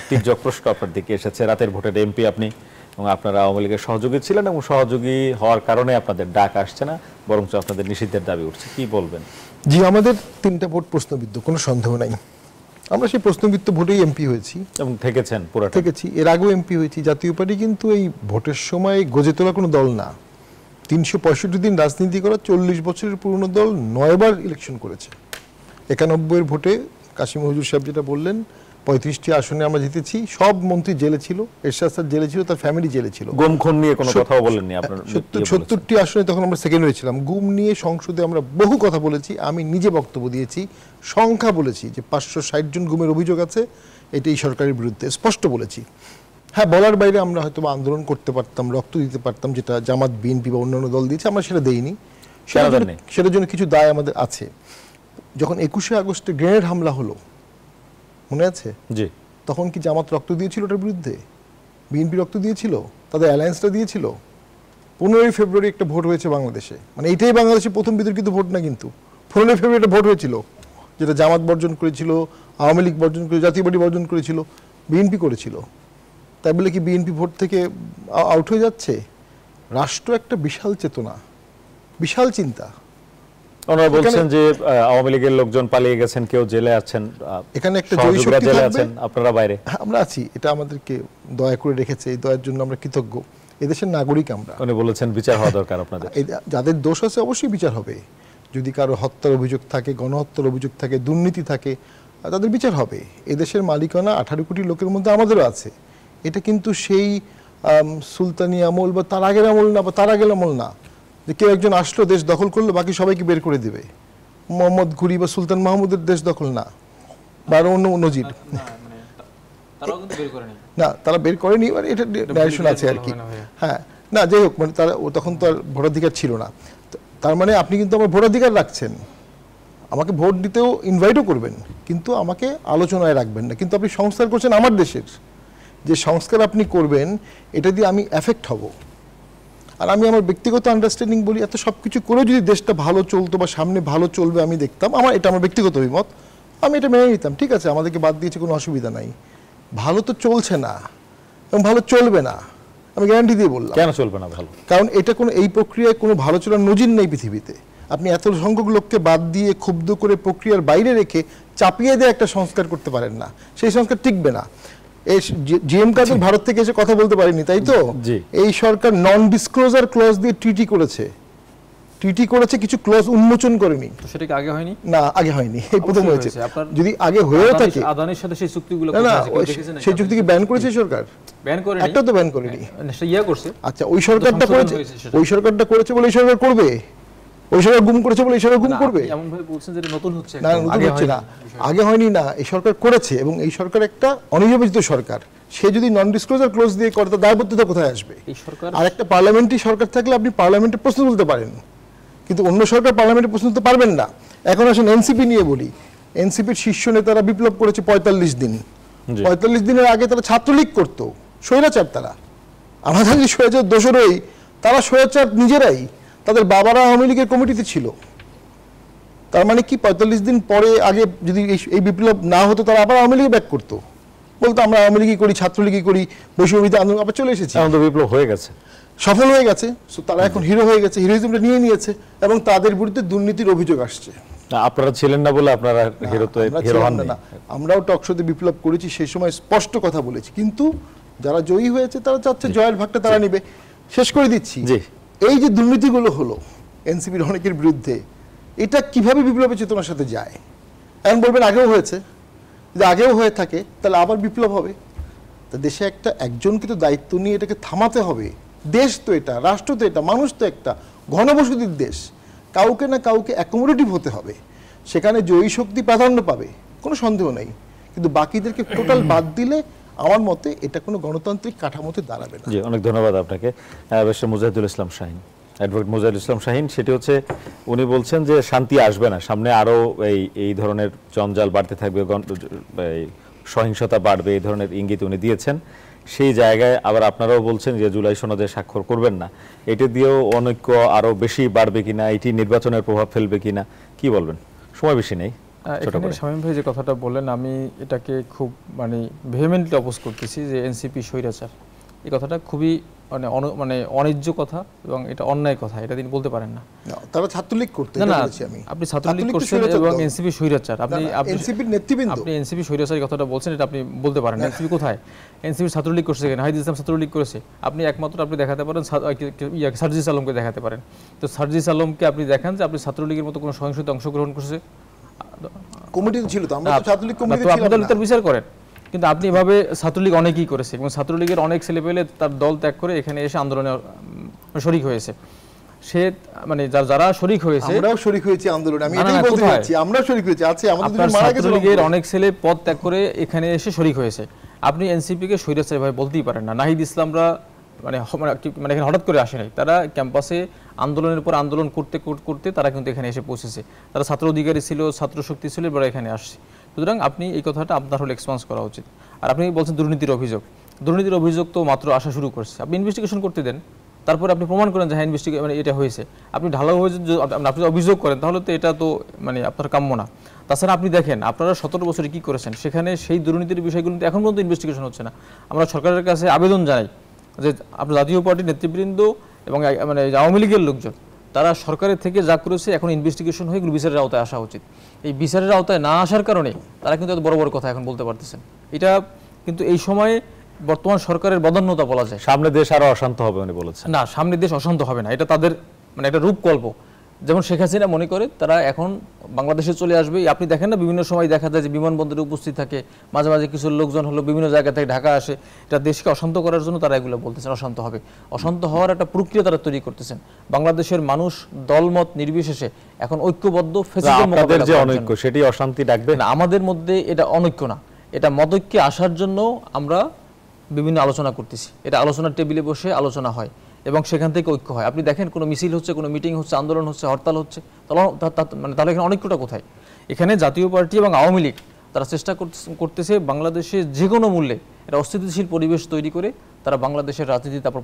তির্যক প্রশ্ন আপনার দিকে এসেছে। রাতের ভোটের এমপি আপনি, এবং আপনারা আওয়ামী লীগের সহযোগী ছিলেন, এবং সহযোগী হওয়ার কারণে আপনাদের ডাক আসছে না, বরঞ্চ আপনাদের নিষিদ্ধের দাবি উঠছে। কি বলবেন? জি, আমাদের 3টা ভোট প্রশ্নবিদ্ধ, কোনো সন্দেহ নাই। আমরা সেই প্রশ্নবিদ্ধ ভোটেই এমপি হয়েছি এবং থেকেছেন, পুরোটা থেকেছি। এর আগেও এমপি হয়েছি। জাতীয় পার্টি কিন্তু এই ভোটের সময় গজে তোলা কোনো দল না। 365 দিন রাজনীতি করা 40 বছরের পুরনো দল 9 বার ইলেকশন করেছে। 91-এর ভোটে কাশিম হুজুর সাহেব যেটা বললেন, 35টি আসনে আমরা জিতেছি। সব মন্ত্রী জেলে ছিল, এরশাদ স্যার জেলে ছিল, তার ফ্যামিলি জেলে ছিল। গুম খুন নিয়ে কোনো কথাও বলেননি আপনারা? 70টি আসনে তখন আমরা সেকেন্ড হয়েছিলাম। গুম নিয়ে সংসদে আমরা বহু কথা বলেছি, আমি নিজে বক্তব্য দিয়েছি, সংখ্যা বলেছি যে 560 জন গুমের অভিযোগ আছে, এটা এই সরকারের বিরুদ্ধে স্পষ্ট বলেছি। হ্যাঁ, বলার বাইরে আমরা হয়তো আন্দোলন করতে পারতাম, রক্ত দিতে পারতাম, যেটা জামাত, বিএনপি বা অন্যান্য দল দিয়েছে, আমরা সেটা দেইনি। সেটার জন্য কিছু দায় আমাদের আছে। যখন 21শে আগস্টে গ্রেনেড হামলা হলো, মনে আছে? জি। তখন কি জামাত রক্ত দিয়েছিল ওটার বিরুদ্ধে? বিএনপি রক্ত দিয়েছিল? তাদের অ্যালায়েন্সটা দিয়েছিল? 15ই ফেব্রুয়ারি একটা ভোট হয়েছে বাংলাদেশে, মানে এটাই বাংলাদেশের প্রথম বিতর্কিত ভোট না, কিন্তু 15ই ফেব্রুয়ারি একটা ভোট হয়েছিল, যেটা জামাত বর্জন করেছিল, আওয়ামী লীগ বর্জন করে, জাতীয় পার্টি বর্জন করেছিল, বিএনপি করেছিল। তাই বলে কি বিএনপি ভোট থেকে আউট হয়ে যাচ্ছে? রাষ্ট্র একটা বিশাল চেতনা, বিশাল চিন্তা। ওনারা বলছেন যে আওয়ামী লীগের লোকজন পালিয়ে গেছেন, কেউ জেলে আছেন, এখানে একটা জয়ী শক্তি থাকবে, আপনারা বাইরে। আমরা আছি, এটা আমাদেরকে দয়া করে রেখেছে, এই দয়ার জন্য আমরা কৃতজ্ঞ। এদেশের নাগরিক আমরা। উনি বলেছেন বিচার হওয়া দরকার আপনাদের। যাদের দোষ আছে অবশ্যই বিচার হবে। যদি কারো হত্যার অভিযোগ থাকে, গণহত্যার অভিযোগ থাকে, দুর্নীতি থাকে, তাদের বিচার হবে। এদেশের মালিকানা 18 কোটি লোকের মধ্যে আমাদেরও আছে। এটা কিন্তু সেই সুলতানি আমল বা তার আগের আমল না, বা তার আগের আমল না, যে কেউ একজন আসলো, দেশ দখল করলো, বাকি সবাইকে বের করে দেবে। মোহাম্মদ ঘুরি বা সুলতান মাহমুদের দেশ দখল না, বা অন্য নজির না, তারা বের করেনি, মানে এটা ডাইরেকশন আছে আর কি। হ্যাঁ, না যাই হোক, মানে তারা তখন তো আর ভোটাধিকার ছিল না। তার মানে আপনি কিন্তু আমার ভোটাধিকার রাখছেন, আমাকে ভোট দিতেও ইনভাইটও করবেন, কিন্তু আমাকে আলোচনায় রাখবেন না। কিন্তু আপনি সংস্কার করছেন আমার দেশের, যে সংস্কার আপনি করবেন এটা দিয়ে আমি এফেক্ট হব। আর আমি আমার ব্যক্তিগত আন্ডারস্ট্যান্ডিং বলি, এত সব কিছু করেও যদি দেশটা ভালো চলতো বা সামনে ভালো চলবে আমি দেখতাম, এটা আমার ব্যক্তিগত অভিমত, আমি এটা মেনে নিতাম। ঠিক আছে, আমাদেরকে বাদ দিয়েছে, কোনো অসুবিধা নাই। ভালো তো চলছে না এবং ভালো চলবে না, আমি গ্যারান্টি দিয়ে বললাম। কেন চলবে না ভালো? কারণ এটা কোনো, এই প্রক্রিয়ায় কোনো ভালো চলার নজির নেই পৃথিবীতে। আপনি এত সংখ্যক লোককে বাদ দিয়ে, ক্ষুব্ধ করে, প্রক্রিয়ার বাইরে রেখে চাপিয়ে দিয়ে একটা সংস্কার করতে পারেন না, সেই সংস্কার টিকবে না। জিএম কাদের ভারত থেকে এসে কথা বলতে পারেনি, তাই তো? এই সরকার নন ডিসক্লোজার ক্লজ দিয়ে ট্রিটি করেছে, কিছু ক্লজ উন্মোচন করেনি। সেটা কি আগে হয়নি? না, আগে হয়নি, এই প্রথম হয়েছে। যদি আগে হয়েও থাকে, আদানির সাথে সেই চুক্তিগুলো, না, সেই চুক্তি কি ব্যান করেছে সরকার? ব্যান করেনি, একটা তো ব্যান করেনি। ইয়া করছে। আচ্ছা, ওই সরকারটা করেছে, ওই সরকারটা করেছে বলে এই সরকার করবে? ওই সরকার গুম করেছে বলে এই সরকার গুম করবে? এমন ভাবে বলছেন যে নতুন হচ্ছে। না, নতুন হচ্ছে না, আগে হয়নি না, এই সরকার করেছে। এবং এই সরকার একটা অনির্বাচিত সরকার, সে যদি নন ডিসক্লোজার ক্লোজ দিয়ে করে, তার দায়বদ্ধতা কোথায় আসবে? আর একটা পার্লামেন্টারি সরকার থাকলে আপনি পার্লামেন্টে প্রশ্ন তুলতে পারেন, কিন্তু অন্য সরকার পার্লামেন্টে প্রশ্ন তুলতে পারবেন না। এখন আসেন এনসিপি নিয়ে বলি। এনসিপির শীর্ষ নেতারা বিপ্লব করেছে 45 দিন। 45 দিনের আগে তারা ছাত্রলীগ করতো, স্বৈরাচার তারা। আমাদের যে স্বৈরাচার দোষরই, তারা স্বৈরাচার নিজেরাই, তাদের বাবারা আওয়ামী লীগের কমিটিতে ছিল। তার মানে কি 45 দিন পরে, আগে যদি এই বিপ্লব না হতো, তারা আবার আওয়ামী লীগে ব্যাক করতো, বলতো আমরা আওয়ামী লীগই করি, ছাত্রলীগই করি, বৈষম্যবিরোধী আন্দোলন, আবার চলে এসেছি। এখন তো বিপ্লব হয়ে গেছে, সফল হয়ে গেছে, তারা এখন হিরো হয়ে গেছে, হিরোইজমটা নিয়ে নিয়েছে, এবং তাদের বিরুদ্ধে দুর্নীতির অভিযোগ আসছে। আপনারা ছিলেন না বলে আপনারা হিরো হন না। আমরাও টকশোতে বিপ্লব করেছি, সেই সময় স্পষ্ট কথা বলেছি, কিন্তু যারা জয়ী হয়েছে তারা চাচ্ছে জয়ের ভাগটা তারা নেবে। শেষ করে দিচ্ছি, এই যে দুর্নীতিগুলো হলো এনসিপির অনেকের বিরুদ্ধে, এটা কিভাবে বিপ্লবের চেতনার সাথে যায়? এখন বলবেন আগেও হয়েছে, যদি আগেও হয়ে থাকে তাহলে আবার বিপ্লব হবে। তা দেশে একজনকে তো দায়িত্ব নিয়ে এটাকে থামাতে হবে। দেশ তো এটা, রাষ্ট্র তো এটা, মানুষ তো একটা ঘনবসতির দেশ, কাউকে না কাউকে অ্যাকোমোডেটিভ হতে হবে। সেখানে জয়ী শক্তি প্রাধান্য পাবে, কোনো সন্দেহ নেই, কিন্তু বাকিদেরকে টোটাল বাদ দিলে আমার মতে এটা কোনো গণতান্ত্রিক কাঠামোতে দাঁড়াবে না। জি, অনেক ধন্যবাদ আপনাকে। ব্যারিস্টার মুজাহিদুল ইসলাম শাহীন, অ্যাডভোকেট মুজাহিদুল ইসলাম শাহীন, সেটি হচ্ছে উনি বলছেন যে শান্তি আসবে না, সামনে আরও এই ধরনের জঞ্জাল বাড়তে থাকবে, সহিংসতা বাড়বে, এই ধরনের ইঙ্গিত উনি দিয়েছেন। সেই জায়গায় আবার আপনারাও বলছেন যে জুলাই সনদে স্বাক্ষর করবেন না, এটি দিয়েও অনৈক্য আরও বেশি বাড়বে কিনা, এটি নির্বাচনের প্রভাব ফেলবে কিনা, কি বলবেন? সময় বেশি নেই। এখানে শামীম ভাই যে কথাটা বললেন, আমি এটাকে খুব ভেহেমেন্টলি অপোজ করতেছি যে এনসিপি স্বৈরাচার, এই কথাটা খুবই অন্যায্য কথা এবং এটা অন্যায় কথা, এটা তিনি বলতে পারেন না। তারা ছাত্রলীগ করতে, না আপনি ছাত্রলীগ করছেন এবং এনসিপি স্বৈরাচার, আপনি এনসিপির নেতৃবৃন্দ, আপনি এনসিপি স্বৈরাচারের কথাটা বলছেন, এটা আপনি বলতে পারেন না। এনসিপি কোথায়? এনসিপি ছাত্রলীগ করছে কেন? নাহিদ ইসলাম ছাত্রলীগ করেছে, আপনি একমাত্র আপনি দেখাতে পারেন সার্জিস আলমকে দেখাতে পারেন। তো সার্জিস আলমকে আপনি দেখান যে আপনি ছাত্রলীগের মতো কোনো সহিংসতায় অংশগ্রহণ করছে, কমিটি ছিল তো, আমরা তো ছাত্রলীগ কমিটি ছিলাম না, তার বিচার করেন। কিন্তু আপনি এভাবে ছাত্রলীগ অনেকেই করেছে এবং ছাত্রলীগের অনেক ছেলেপেলে তার দল ত্যাগ করে এখানে এসে আন্দোলনে শরিক হয়েছে। সে যারা শরিক হয়েছে, আমরাও শরিক হয়েছি আন্দোলনে, আমি এটাই বলতে চাচ্ছি, আমরাও শরিক হয়েছি। আছে আমাদের দুজন মারা গেছে, ছাত্রলীগের অনেক ছেলে পদ ত্যাগ করে এখানে এসে শরিক হয়েছে। আপনি এনসিপি কে স্বৈরাচারী ভাবে বলতেই পারেন না। নাহিদ ইসলামরা এখানে হঠাৎ করে আসে নাই, তারা ক্যাম্পাসে আন্দোলনের পর আন্দোলন করতে করতে তারা কিন্তু এখানে এসে পৌঁছেছে। তারা ছাত্র অধিকারী ছিল, ছাত্র শক্তি ছিল, এবার এখানে আসছে। সুতরাং আপনি এই কথাটা আপনার হলে এক্সপান্স করা উচিত। আর আপনি বলছেন দুর্নীতির অভিযোগ তো মাত্র আসা শুরু করছে, আপনি ইনভেস্টিগেশন করতে দেন, তারপরে আপনি প্রমাণ করেন যে হ্যাঁ এটা হয়েছে। আপনি ঢালাওভাবে আপনি অভিযোগ করেন, তাহলে তো এটা তো আপনার কাম্য না। তাছাড়া আপনি দেখেন আপনারা 17 বছরে কি করেছেন, সেখানে সেই দুর্নীতির বিষয়গুলো এখন পর্যন্ত ইনভেস্টিগেশন হচ্ছে না। আমরা সরকারের কাছে আবেদন জানাই যে আপনার জাতীয় পার্টির নেতৃবৃন্দ এবং আওয়ামী লীগের লোকজন, তারা সরকারের থেকে যা করেছে এখন ইনভেস্টিগেশন হয়ে এগুলো বিচারের আওতায় আসা উচিত। এই বিচারের আওতায় না আসার কারণে তারা কিন্তু এত বড় বড় কথা এখন বলতে পারতেছেন। এটা কিন্তু এই সময়ে বর্তমান সরকারের বদান্যতা বলা যায়। সামনে দেশ আরো অশান্ত হবে উনি বলেছেন। না, সামনে দেশ অশান্ত হবে না, এটা তাদের একটা রূপকল্প। যেমন শেখ হাসিনা মনে করে তারা এখন বাংলাদেশে চলে আসবে। আপনি দেখেন না, বিভিন্ন সময় দেখা যায় যে বিমানবন্দরে উপস্থিত থাকে, মাঝে মাঝে কিছু লোকজন হলো বিভিন্ন জায়গা থেকে ঢাকা আসে। এটা দেশকে অশান্ত করার জন্য তারা এগুলো বলতেছেন, অশান্ত হবে। অশান্ত হওয়ার একটা প্রক্রিয়া তারা তৈরি করতেছেন। বাংলাদেশের মানুষ দলমত নির্বিশেষে এখন ঐক্যবদ্ধ ফ্যাসিজম মোকাবেলা যে অনৈক্য, সেটি অশান্তি ডাকবে না। আমাদের মধ্যে এটা অনৈক্য না, এটা মতৈক্যে আসার জন্য আমরা বিভিন্ন আলোচনা করতেছি। এটা আলোচনার টেবিলে বসে আলোচনা হয় এবং সেখান থেকে ঐক্য হয়। আপনি দেখেন কোনো মিছিল হচ্ছে, কোনো মিটিং হচ্ছে, আন্দোলন হচ্ছে, হরতাল হচ্ছে, তাহলে এখানে অনৈক্যটা কোথায়? এখানে জাতীয় পার্টি এবং আওয়ামী লীগ তারা চেষ্টা করতেছে বাংলাদেশে যে কোনো মূল্যে এটা অস্থিতিশীল পরিবেশ তৈরি করে তারা বাংলাদেশের রাজনীতি তারপর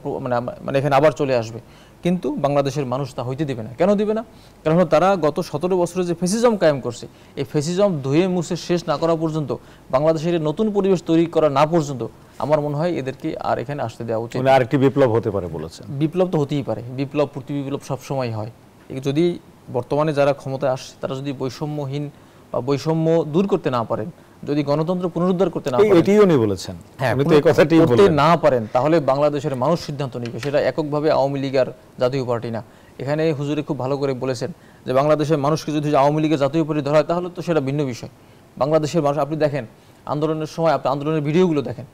এখানে আবার চলে আসবে। কিন্তু বাংলাদেশের মানুষ তা হইতে দেবে না। কেন দিবে না? কারণ তারা গত 17 বছরে যে ফ্যাসিজম কায়েম করছে, এই ফ্যাসিজম ধুয়ে মুছে শেষ না করা পর্যন্ত, বাংলাদেশের নতুন পরিবেশ তৈরি করা না পর্যন্ত আমার মনে হয় এদেরকে আর এখানে আসতে দেওয়া উচিত। আরেকটি বিপ্লব হতে পারে বলেছেন। বিপ্লব তো হতেই পারে, বিপ্লব প্রতি বিপ্লব সবসময় হয়। যদি বর্তমানে যারা ক্ষমতায় আসছে তারা যদি বৈষম্যহীন বা বৈষম্য দূর করতে না পারেন, যদি গণতন্ত্র পুনরুদ্ধার করতে না পারেন, এটিও উনি বলেছেন, করতে না পারেন, তাহলে বাংলাদেশের মানুষ সিদ্ধান্ত নেবে। সেটা এককভাবে আওয়ামী লীগ আর জাতীয় পার্টি না। এখানে হুজুরে খুব ভালো করে বলেছেন যে বাংলাদেশের মানুষকে যদি আওয়ামী লীগের জাতীয় পার্টি ধরা হয় তাহলে তো সেটা ভিন্ন বিষয়। বাংলাদেশের মানুষ, আপনি দেখেন আন্দোলনের সময়, আপনি আন্দোলনের ভিডিওগুলো দেখেন,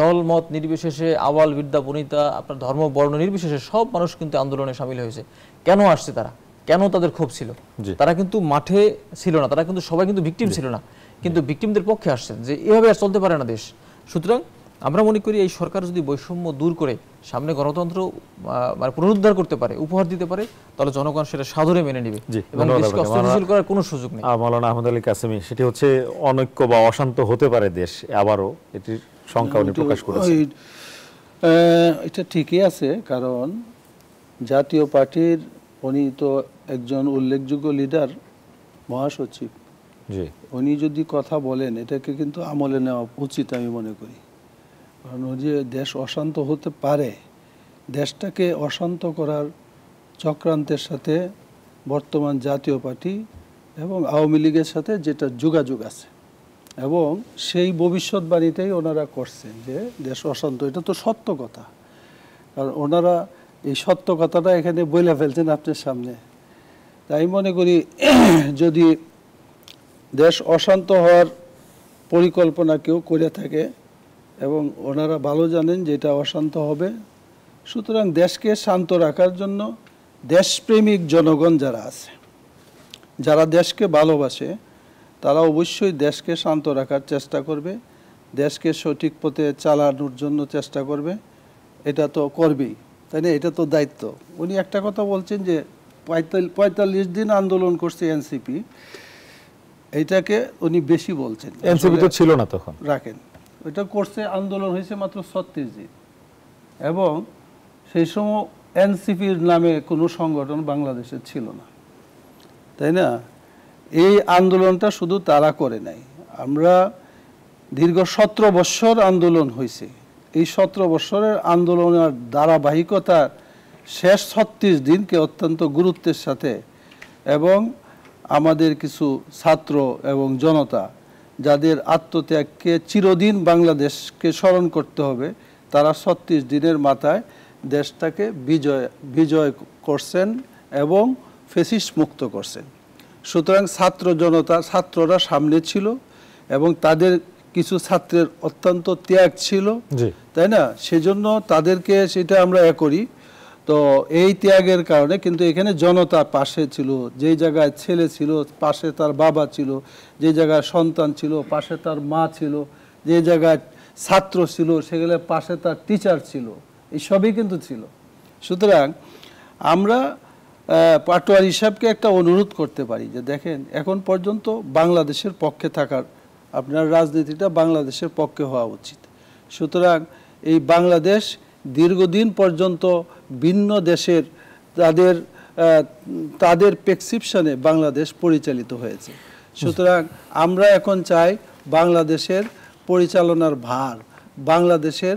দল মত নির্বিশেষে, আওয়াল বৃদ্ধা বনিতা, আপনার ধর্ম বর্ণ নির্বিশেষে সব মানুষ কিন্তু আন্দোলনে সামিল হয়েছে। কেন আসছে তারা? কেন তাদের ক্ষোভ ছিল? তারা কিন্তু মাঠে ছিল না, তারা কিন্তু সবাই কিন্তু ভিকটিম ছিল না, কিন্তু ভিকটিমদের পক্ষে আসছেন যে এভাবে আর চলতে পারে না দেশ। সুতরাং আমরা মনে করি এই সরকার যদি বৈষম্য দূর করে সামনে গণতন্ত্র পুনরুদ্ধার করতে পারে, উপহার দিতে পারে, তাহলে জনগণ সেটা সাদরে মেনে নেবে এবং দেশকে অস্থিতিশীল করার কোনো সুযোগ নেই। মাওলানা আহমদ আলী কাসেমি, সেটি হচ্ছে অনৈক্য বা অশান্ত হতে পারে দেশ আবারও, এটির শঙ্কা উনি প্রকাশ করেছেন। এটা ঠিকই আছে, কারণ জাতীয় পার্টির উনি তো একজন উল্লেখযোগ্য লিডার, মহাসচিব। উনি যদি কথা বলেন এটাকে কিন্তু আমলে নেওয়া উচিত আমি মনে করি। কারণ ওই যে দেশ অশান্ত হতে পারে, দেশটাকে অশান্ত করার চক্রান্তের সাথে বর্তমান জাতীয় পার্টি এবং আওয়ামী লীগের সাথে যেটা যোগাযোগ আছে, এবং সেই ভবিষ্যৎবাণীটাই ওনারা করছেন যে দেশ অশান্ত। এটা তো সত্য কথা, কারণ ওনারা এই সত্য কথাটা এখানে বলে ফেলছেন আপনার সামনে। তাই মনে করি যদি দেশ অশান্ত হওয়ার পরিকল্পনা কেউ করে থাকে এবং ওনারা ভালো জানেন যে এটা অশান্ত হবে, সুতরাং দেশকে শান্ত রাখার জন্য দেশপ্রেমিক জনগণ যারা আছে, যারা দেশকে ভালোবাসে, তারা অবশ্যই দেশকে শান্ত রাখার চেষ্টা করবে। দেশকে সঠিক পথে চালানোর জন্য চেষ্টা করবে, এটা তো করবেই, তাই না? এটা তো দায়িত্ব। উনি একটা কথা বলছেন যে ৪৫ দিন আন্দোলন করছে এনসিপি, এইটাকে উনি বেশি বলছেন। এনসিপি তো ছিল না তখন, রাখেন, ওইটা করছে, আন্দোলন হয়েছে মাত্র ৩৬ দিন, এবং সেই সময় এনসিপির নামে কোনো সংগঠন বাংলাদেশে ছিল না, তাই না? এই আন্দোলনটা শুধু তারা করে নাই, আমরা দীর্ঘ ১৭ বৎসর আন্দোলন হয়েছে। এই ১৭ বৎসরের আন্দোলনের ধারাবাহিকতা শেষ ৩৬ দিনকে অত্যন্ত গুরুত্বের সাথে, এবং আমাদের কিছু ছাত্র এবং জনতা যাদের আত্মত্যাগকে চিরদিন বাংলাদেশকে স্মরণ করতে হবে, তারা ৩৬ দিনের মাথায় দেশটাকে বিজয় করছেন এবং ফ্যাসিস্ট মুক্ত করছেন। সুতরাং ছাত্ররা সামনে ছিল, এবং তাদের কিছু ছাত্রের অত্যন্ত ত্যাগ ছিল, তাই না? সেজন্য তাদেরকে সেটা আমরা করি। তো এই ত্যাগের কারণে কিন্তু এখানে জনতা পাশে ছিল, যেই জায়গায় ছেলে ছিল পাশে তার বাবা ছিল, যে জায়গায় সন্তান ছিল পাশে তার মা ছিল, যে জায়গায় ছাত্র ছিল সেগুলো পাশে তার টিচার ছিল, এই সবই কিন্তু ছিল। সুতরাং আমরা পাটোয়ারি সাহেবকে একটা অনুরোধ করতে পারি যে দেখেন, এখন পর্যন্ত বাংলাদেশের পক্ষে থাকার, আপনার রাজনীতিটা বাংলাদেশের পক্ষে হওয়া উচিত। সুতরাং এই বাংলাদেশ দীর্ঘদিন পর্যন্ত ভিন্ন দেশের তাদের প্রেসক্রিপশনে বাংলাদেশ পরিচালিত হয়েছে। সুতরাং আমরা এখন চাই বাংলাদেশের পরিচালনার ভার বাংলাদেশের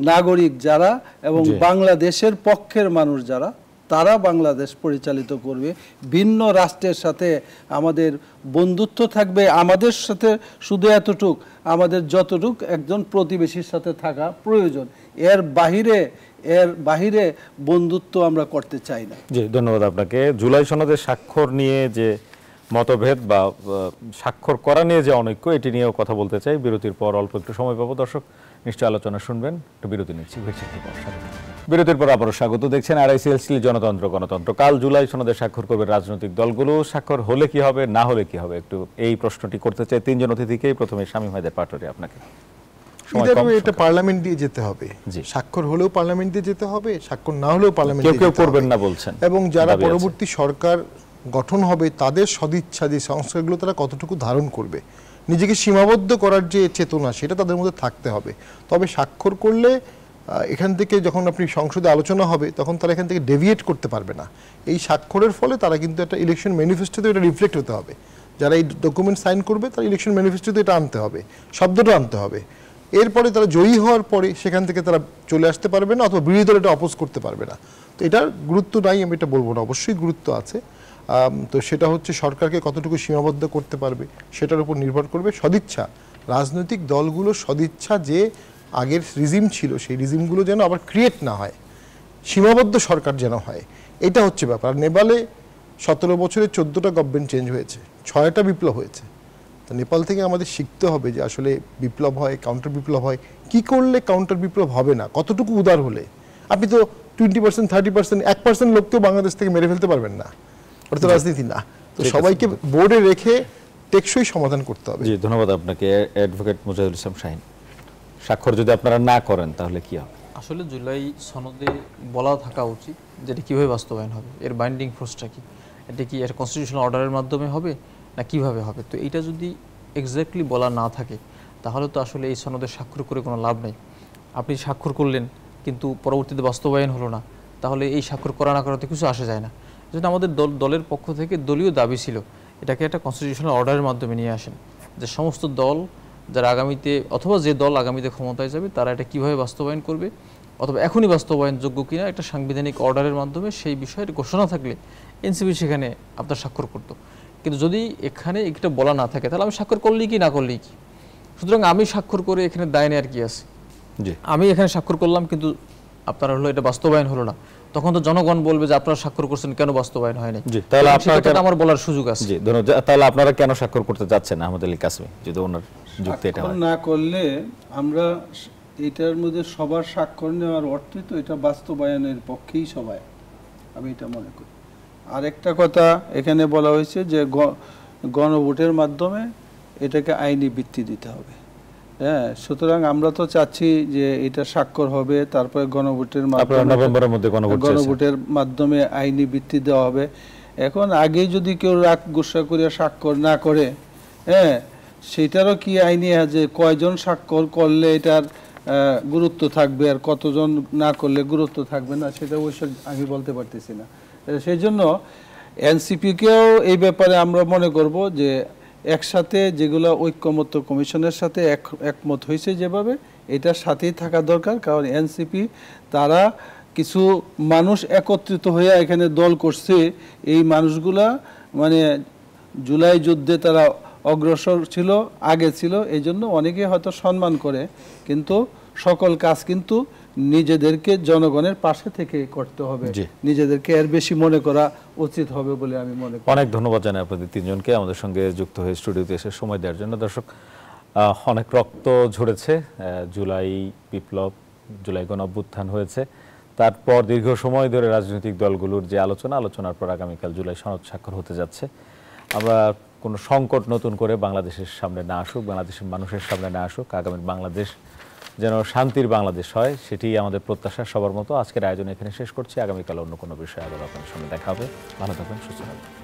নাগরিক যারা এবং বাংলাদেশের পক্ষের মানুষ যারা, তারা বাংলাদেশ পরিচালিত করবে। ভিন্ন রাষ্ট্রের সাথে আমাদের বন্ধুত্ব থাকবে, আমাদের সাথে শুধু এতটুক, আমাদের যতটুক একজন প্রতিবেশীর সাথে থাকা প্রয়োজন, এর বাহিরে বন্ধুত্ব আমরা করতে চাই না। জি, ধন্যবাদ আপনাকে। জুলাই সনদের স্বাক্ষর নিয়ে যে মতভেদ বা স্বাক্ষর করা নিয়ে যে অনৈক্য, এটি নিয়েও কথা বলতে চাই। বিরতির পর অল্প একটু সময় পাবো, দর্শক নিশ্চয় আলোচনা শুনবেন। একটু বিরতি নিচ্ছি, বিরতির পর আবারও স্বাগত। দেখছেন RICLC জনতন্ত্র গণতন্ত্র। কাল জুলাই সনদে স্বাক্ষর করবে রাজনৈতিক দলগুলো। স্বাক্ষর হলে কি হবে, না হলে কি হবে, একটু এই প্রশ্নটি করতে চাই তিনজন অতিথিকেই। প্রথমে শামীম হায়দার পাটোয়ারি, আপনাকে। এটা পার্লামেন্ট দিয়ে যেতে হবে, স্বাক্ষর হলেও পার্লামেন্ট দিয়ে যেতে হবে, স্বাক্ষর না হলেও পার্লামেন্ট দিয়ে যেতে হবে। কেউ করবেন না বলছেন, এবং যারা পরবর্তী সরকার গঠন হবে তাদের সদিচ্ছা যে সংস্কারগুলো তারা কতটুকু ধারণ করবে, নিজেকে সীমাবদ্ধ করার যে চেতনা সেটা তাদের মধ্যে থাকতে হবে। তবে স্বাক্ষর করলে এখান থেকে যখন আপনি সংসদে আলোচনা হবে তখন তারা এখান থেকে ডেভিয়েট করতে পারবে না। এই স্বাক্ষরের ফলে তারা কিন্তু একটা ইলেকশন ম্যানিফেস্টোতে এটা রিফ্লেক্ট হতে হবে। যারা এই ডকুমেন্ট সাইন করবে তারা ইলেকশন ম্যানিফেস্টোতে এটা আনতে হবে, শব্দটা আনতে হবে। এরপরে তারা জয়ী হওয়ার পরে সেখান থেকে তারা চলে আসতে পারবে না, অথবা বিরোধী দল এটা অপোজ করতে পারবে না। তো এটার গুরুত্ব নাই আমি এটা বলবো না, অবশ্যই গুরুত্ব আছে। তো সেটা হচ্ছে সরকারকে কতটুকু সীমাবদ্ধ করতে পারবে সেটার উপর নির্ভর করবে। সদিচ্ছা, রাজনৈতিক দলগুলোর সদিচ্ছা যে আগের রিজিম ছিল সেই রিজিমগুলো যেন আবার ক্রিয়েট না হয়, সীমাবদ্ধ সরকার যেন হয়, এটা হচ্ছে ব্যাপার। নেপালে 17 বছরে 14টা গভর্নমেন্ট চেঞ্জ হয়েছে, 6টা বিপ্লব হয়েছে। তো নেপাল থেকে আমাদের শিখতে হবে যে আসলে বিপ্লব হয়, কাউন্টার বিপ্লব হয়, কি করলে কাউন্টার বিপ্লব হবে না, কতটুকু উদার হলে। আপনি তো 20%, 30%, 1% লোককেও বাংলাদেশ থেকে মেরে ফেলতে পারবেন না, ওটা তো রাজনীতি না। তো সবাইকে বোর্ডে রেখে টেকসই সমাধান করতে হবে। জি, ধন্যবাদ আপনাকে। অ্যাডভোকেট মুজাহিদুল ইসলাম শাহীন, স্বাক্ষর যদি আপনারা না করেন তাহলে কি হবে? আসলে জুলাই সনদে বলা থাকা উচিত যেটা কীভাবে বাস্তবায়ন হবে, এর বাইন্ডিং ফোর্সটা কি, এটা কি এর কনস্টিটিউশনাল অর্ডারের মাধ্যমে হবে না কিভাবে হবে। তো এইটা যদি এক্স্যাক্টলি বলা না থাকে তাহলে তো আসলে এই সনদে স্বাক্ষর করে কোনো লাভ নেই। আপনি স্বাক্ষর করলেন কিন্তু পরবর্তীতে বাস্তবায়ন হলো না, তাহলে এই স্বাক্ষর করা না করাতে কিছু আসে যায় না। যেটা আমাদের দলের পক্ষ থেকে দলীয় দাবি ছিল এটাকে একটা কনস্টিটিউশনাল অর্ডারের মাধ্যমে নিয়ে আসেন, যে সমস্ত দল যারা আগামীতে, অথবা যে দল আগামীতে ক্ষমতায় যাবে তারা এটা কীভাবে বাস্তবায়ন করবে, অথবা এখনই বাস্তবায়নযোগ্য কিনা একটা সাংবিধানিক অর্ডারের মাধ্যমে সেই বিষয়ের ঘোষণা থাকলে এনসিপি সেখানে আপনার স্বাক্ষর করতো। কিন্তু যদি এখানে এটা বলা না থাকে তাহলে আমি স্বাক্ষর করলেই কি না করলেই কি। সুতরাং আমি স্বাক্ষর করে এখানে দায় নেওয়ার কি আছে? আমি এখানে স্বাক্ষর করলাম কিন্তু আপনারা হলো এটা বাস্তবায়ন হলো না, তখন তো জনগণ বলবে যে আপনারা স্বাক্ষর করছেন কেন বাস্তবায়ন হয়নি। তাহলে আপনারা আমার বলার সুযোগ আছে। জি, ধন্যবাদ। তাহলে আপনারা কেন স্বাক্ষর করতে যাচ্ছেন আহমদ আলী কাসমি, যদি ওনার যুক্তি এটা হয়? না করলে আমরা এটার মধ্যে সবার স্বাক্ষর নেওয়ার অর্থই তো এটা বাস্তবায়নের পক্ষেই সবাই, আমি এটা মনে করি। আরেকটা কথা এখানে বলা হয়েছে যে গণভোটের মাধ্যমে এটাকে আইনি ভিত্তি দিতে হবে, হ্যাঁ, সুতরাং আমরা তো চাচ্ছি যে এটা স্বাক্ষর হবে, তারপরে গণভোটের আপনারা নভেম্বরের মধ্যে গণভোটের মাধ্যমে আইনি ভিত্তি দেওয়া হবে। এখন আগে যদি কেউ রাগ গুসা করে স্বাক্ষর না করে, হ্যাঁ, সেটারও কি আইনি আছে কয়জন স্বাক্ষর করলে এটার গুরুত্ব থাকবে আর কতজন না করলে গুরুত্ব থাকবে না, সেটা অবশ্য আমি বলতে পারতেছি না। সেই জন্য এনসিপিকেও এই ব্যাপারে আমরা মনে করব যে একসাথে যেগুলো ঐক্যমত্য কমিশনের সাথে একমত হয়েছে যেভাবে, এটার সাথেই থাকা দরকার। কারণ এনসিপি তারা কিছু মানুষ একত্রিত হয়ে এখানে দল করছে, এই মানুষগুলা মানে জুলাই যুদ্ধে তারা অগ্রসর ছিল, আগে ছিল, এই জন্য অনেকে হয়তো সম্মান করে, কিন্তু সকল কাজ কিন্তু নিজেদেরকে জনগণের পাশে থেকে করতে হবে, নিজেদেরকে এর বেশি মনে করা উচিত হবে বলে আমি মনে করি। অনেক ধন্যবাদ জানাই আপনাদের তিনজনকে আমাদের সঙ্গে যুক্ত হয়ে স্টুডিওতে এসে সময় দেওয়ার জন্য। দর্শক, অনেক রক্ত ঝরেছে, জুলাই বিপ্লব, জুলাই গণঅভ্যুত্থান হয়েছে, তারপর দীর্ঘ সময় ধরে রাজনৈতিক দলগুলোর যে আলোচনার পর আগামীকাল জুলাই সনদ স্বাক্ষর হতে যাচ্ছে। আমরা কোনো সংকট নতুন করে বাংলাদেশের সামনে না আসুক, বাংলাদেশের মানুষের সামনে না আসুক, আগামীর বাংলাদেশ যেন শান্তির বাংলাদেশ হয়, সেটি আমাদের প্রত্যাশা সবার মতো। আজকের আয়োজন এখানে শেষ করছি। আগামীকাল অন্য কোনো বিষয়ে আবার আপনার সামনে দেখা হবে। ভালো থাকবেন, সুস্থ থাকবেন।